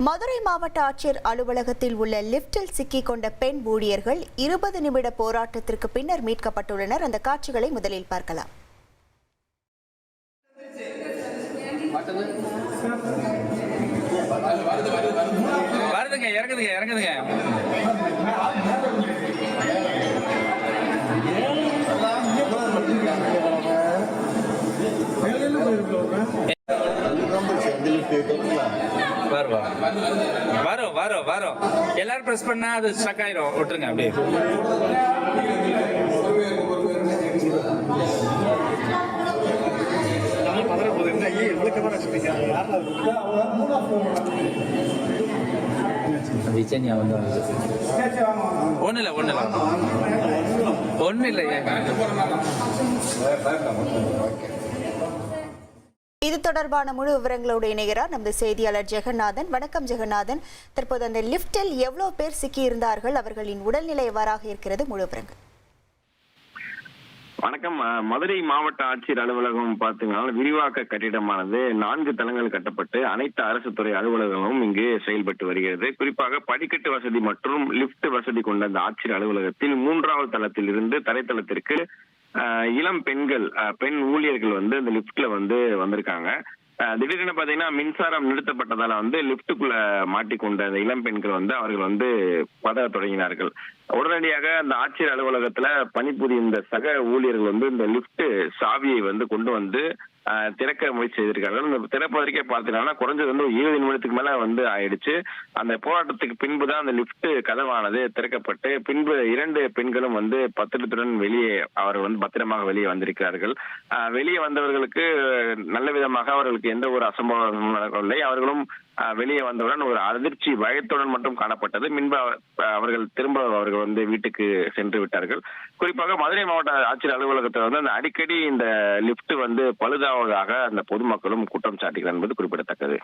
மதுரை மாவட்ட ஆட்சியர் அலுவலகத்தில் உள்ள லிப்டில் சிக்கிக் கொண்ட பெண் ஊழியர்கள் 20 நிமிட போராட்டத்திற்கு பின்னர் மீட்கப்பட்டுள்ளனர். அந்த காட்சிகளை முதலில் பார்க்கலாம். வரும் எல்லாரும் பிரஸ் பண்ணா அது ஸ்டக் ஆயிரும். விட்டுருங்க அப்படியே. ஒண்ணு இல்ல இது தொடர்பான முழு விவரங்களோடு இணைகிறார் நமது செய்தியாளர் ஜெகநாதன். வணக்கம் ஜெகநாதன். தற்போது அந்த லிப்டில் எவ்வளவு பேர் சிக்கி இருந்தார்கள், அவர்களின் உடல்நிலை எவ்வாறாக இருக்கிறது, முழு விவரங்கள்? வணக்கம். மதுரை மாவட்ட ஆட்சியர் அலுவலகம் பார்த்தீங்கன்னா விரிவாக்க கட்டிடமானது 4 தளங்கள் கட்டப்பட்டு அனைத்து அரசு துறை அலுவலகங்களும் இங்கு செயல்பட்டு வருகிறது. குறிப்பாக படிக்கட்டு வசதி மற்றும் லிப்ட் வசதி கொண்ட அந்த ஆட்சியர் அலுவலகத்தில் 3வது தளத்தில் இருந்து தரைத்தளத்திற்கு இளம் பெண் ஊழியர்கள் அந்த லிப்ட்ல வந்திருக்காங்க. திடீர்னு பாத்தீங்கன்னா மின்சாரம் நிறுத்தப்பட்டதால லிப்டுக்குள்ள மாட்டிக்கொண்ட அந்த இளம் பெண்கள் அவர்கள் பதற தொடங்கினார்கள். உடனடியாக அந்த ஆட்சியர் அலுவலகத்துல பணிபுரியும் இந்த சக ஊழியர்கள் இந்த லிப்ட் சாவியை கொண்டு திறக்க முயற்சி செய்திருக்கார்கள். இந்த திறப்பதற்கே பார்த்தீங்கன்னா குறைஞ்சது 20 நிமிடத்துக்கு மேல ஆயிடுச்சு. அந்த போராட்டத்துக்கு பின்புதான் அந்த லிப்ட் கதவானது திறக்கப்பட்டு பின்பு 2 பெண்களும் பத்திரத்துடன் வெளியே அவர் பத்திரமாக வெளியே வந்திருக்கிறார்கள். வெளியே வந்தவர்களுக்கு நல்ல விதமாக அவர்களுக்கு எந்த ஒரு அசம்பாவிதமும் நடக்கவில்லை. அவர்களும் வெளியே வந்தவுடன் ஒரு அதிர்ச்சி பயத்துடன் மட்டும் காணப்பட்டது. முன்பு அவர்கள் வீட்டுக்கு சென்று விட்டார்கள். குறிப்பாக மதுரை மாவட்ட ஆட்சியர் அலுவலகத்தில் அந்த அடிக்கடி இந்த லிப்ட் பழுதாவதாக அந்த பொதுமக்களும் குற்றம் சாட்டுகிறார் என்பது குறிப்பிடத்தக்கது.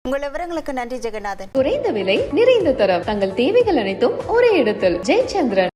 உங்கள் விவரங்களுக்கு நன்றி ஜெகநாதன். குறைந்த விலை, நிறைந்த தரம், தங்கள் தேவைகள் அனைத்தும் ஒரே இடத்தில். ஜெயச்சந்திரன்.